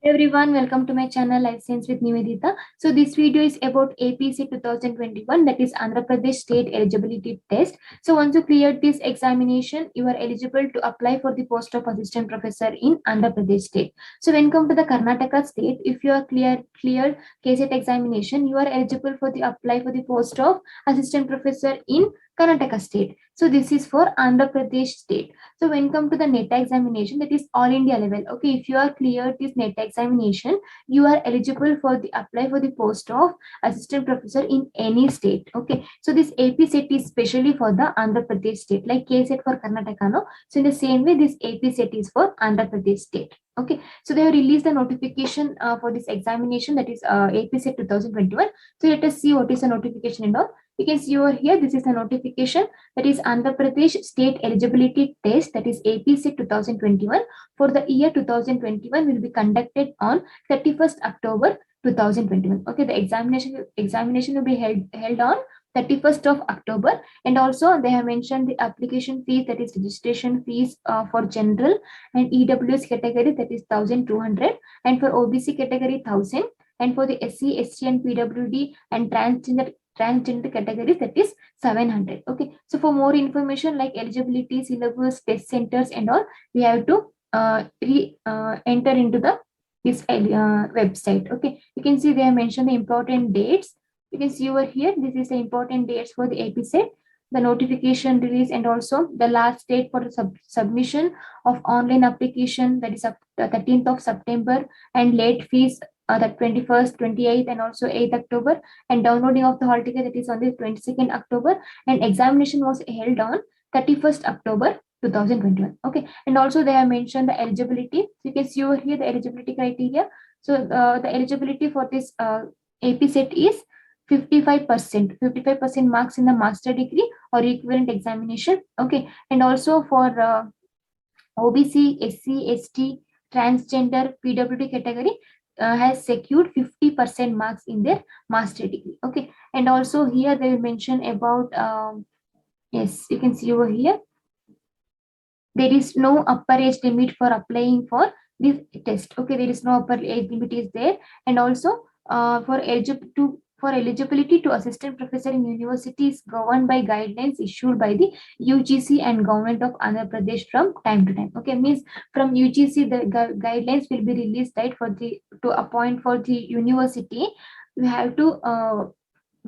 Everyone, welcome to my channel Life Science with Nivedita. So this video is about APC 2021, that is Andhra Pradesh State Eligibility Test. So once you clear this examination, you are eligible to apply for the post of assistant professor in Andhra Pradesh State. So when come to the Karnataka State, if you are cleared KCET examination, you are eligible for the apply for the post of assistant professor in Karnataka State. So this is for Andhra Pradesh State. So when come to the NET examination, that is all India level. Okay, if you are cleared this NET examination, you are eligible for the apply for the post of assistant professor in any state. Okay, so this AP set is specially for the Andhra Pradesh state, like K set for Karnataka. No, so in the same way, this AP set is for Andhra Pradesh state. Okay, so they have released the notification for this examination, that is AP set 2021. So let us see what is the notification and all. You can see over here, this is the notification, that is Andhra Pradesh State Eligibility Test, that is APC 2021 for the year 2021 will be conducted on 31st October 2021. Okay, the examination will be held on 31st of October, and also they have mentioned the application fees, that is registration fees for general and EWS category, that is 1200, and for OBC category 1000, and for the SC, ST and PWD and transgender categories, that is 700. Okay, so for more information like eligibility, syllabus, test centers and all, we have to enter into the this website. Okay, you can see they have mentioned the important dates. You can see over here, this is the important dates for the AP set, the notification release, and also the last date for the submission of online application, that is up the 13th of September, and late fees the 21st, 28th, and also 8th October, and downloading of the hall ticket, that is on the 22nd October, and examination was held on 31st October 2021. Okay, and also they have mentioned the eligibility. So you can see over here the eligibility criteria. So the eligibility for this AP set is 55%, 55% marks in the master degree or equivalent examination. Okay, and also for OBC, SC, ST, transgender, PWD category has secured 50% marks in their master degree. Okay, and also here they will mention about yes, you can see over here, there is no upper age limit for applying for this test. Okay, there is no upper age limit is there, and also for eligibility to assistant professor in universities governed by guidelines issued by the UGC and government of Andhra Pradesh from time to time. Okay, means from UGC the guidelines will be released, right, for the to appoint for the university. You have to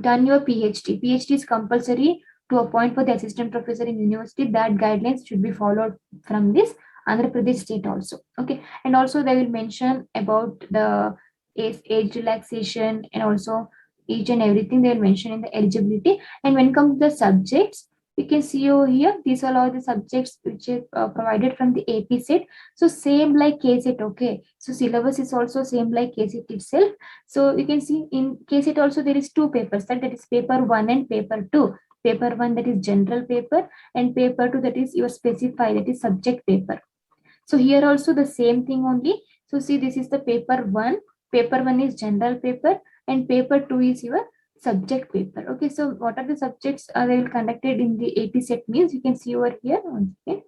done your PhD. PhD is compulsory to appoint for the assistant professor in university. That guidelines should be followed from this Andhra Pradesh state also. Okay, and also they will mention about the age relaxation and also each and everything they will mention in the eligibility. And when it comes to the subjects, you can see over here, these are all the subjects which are provided from the AP set. So same like KCET. Okay, so syllabus is also same like KCET itself. So you can see in KCET also there is two papers, that is paper 1 and paper 2. Paper 1, that is general paper, and paper 2, that is your specified, that is subject paper. So here also the same thing only. So see, this is the paper 1. Paper 1 is general paper and paper 2 is your subject paper. Okay, so what are the subjects they will conducted in the AP set means, you can see over here once again: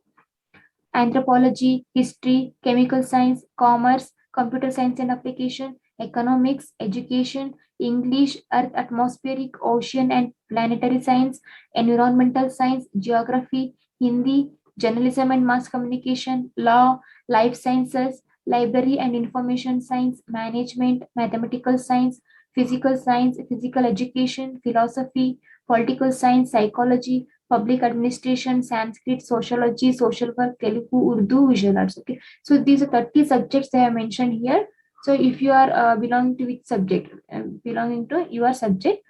anthropology, history, chemical science, commerce, computer science and application, economics, education, English, earth, atmospheric, ocean and planetary science, environmental science, geography, Hindi, journalism and mass communication, law, life sciences, library and information science, management, mathematical science, physical education, philosophy, political science, psychology, public administration, Sanskrit, sociology, social work, Telugu, Urdu, visual arts. Okay, so these are 30 subjects they have mentioned here. So if you are belonging to which subject, belonging to your subject,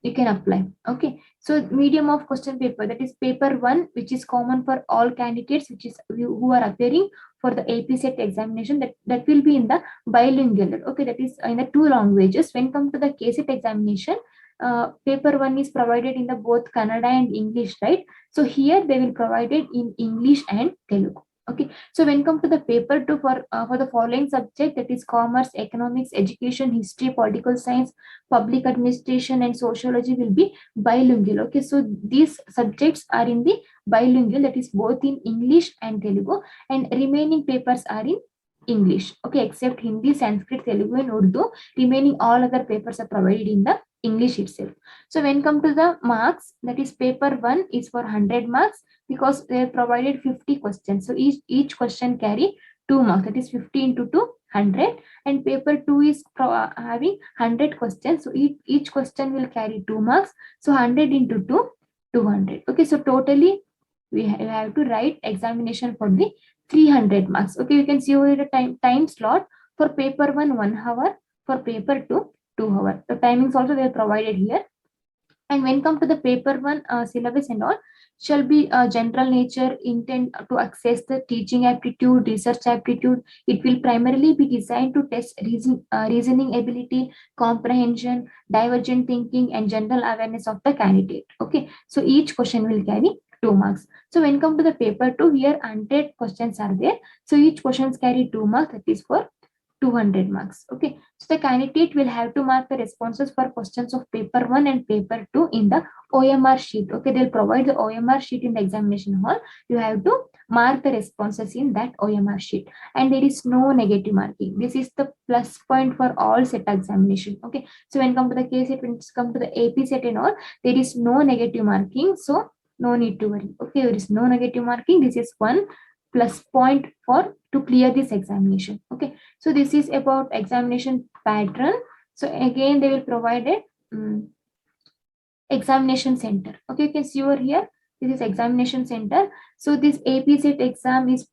you can apply. Okay, so medium of question paper, that is paper 1, which is common for all candidates, which is who are appearing for the AP set examination, that will be in the bilingual. Okay, that is in the two languages. When come to the KCET examination, paper 1 is provided in the both Kannada and English, right? So here they will provide it in English and Telugu. Okay, so when come to the paper 2 for the following subject, that is commerce, economics, education, history, political science, public administration and sociology, will be bilingual. Okay, so these subjects are in the bilingual, that is both in English and Telugu, and remaining papers are in English. Okay, except Hindi, Sanskrit, Telugu, and Urdu. Remaining all other papers are provided in the English itself. So when come to the marks, that is paper 1 is for 100 marks because they provided 50 questions. So each question carry 2 marks. That is 50 into 2, 100. And paper 2 is having 100 questions. So each question will carry 2 marks. So 100 into 2, 200. Okay, so totally we have to write examination for the 300 marks. Okay, you can see over the time slot for paper 1 1 hour, for paper 2 2 hour. The timings also they are provided here. And when come to the paper 1 syllabus and all, shall be general nature, intent to access the teaching aptitude, research aptitude. It will primarily be designed to test reasoning ability, comprehension, divergent thinking, and general awareness of the candidate. Okay, so each question will carry 2 marks. So when come to the paper 2, here 100 questions are there. So each questions carry 2 marks, that is for 200 marks. Okay, so the candidate will have to mark the responses for questions of paper 1 and paper 2 in the OMR sheet. Okay, they'll provide the OMR sheet in the examination hall. You have to mark the responses in that OMR sheet, and there is no negative marking. This is the plus point for all set examination. Okay, so when come to the case, when it's come to the AP set and all, there is no negative marking, so no need to worry. Okay, there is no negative marking. This is one plus point for to clear this examination. Okay, so this is about examination pattern. So again they will provide a examination center. Okay, you can see over here, this is examination center. So this AP set exam is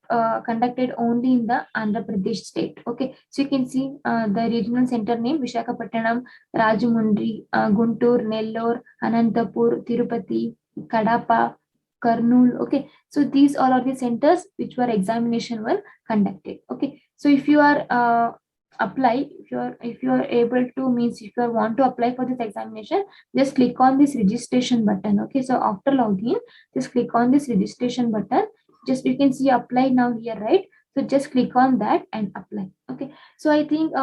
conducted only in the Andhra Pradesh state. Okay, so you can see the regional center name: Visakhapatnam, Rajahmundry, Guntur, Nellore, Anantapur, Tirupati, Kadapa, Kurnool. Okay, so these all are the centers which were examination were conducted. Okay, so if you are apply, if you are able to, means if you want to apply for this examination, just click on this registration button. Okay, so after login, just click on this registration button. Just you can see apply now here, right? So just click on that and apply. Okay, so I think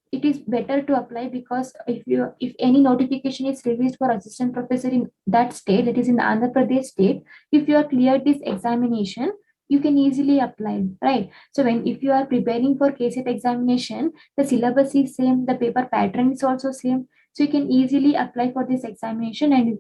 it is better to apply, because if any notification is released for assistant professor in that state, that is in the Andhra Pradesh state, if you are cleared this examination, you can easily apply, right? So when if you are preparing for KCET examination, the syllabus is same, the paper pattern is also same, so you can easily apply for this examination and you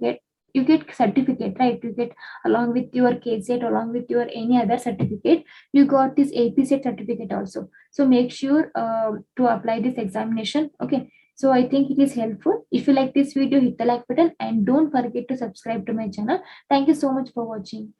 get certificate, right? You get along with your KCET, along with your any other certificate, you got this AP set certificate also. So make sure to apply this examination. Okay, so I think it is helpful. If you like this video, hit the like button and don't forget to subscribe to my channel. Thank you so much for watching.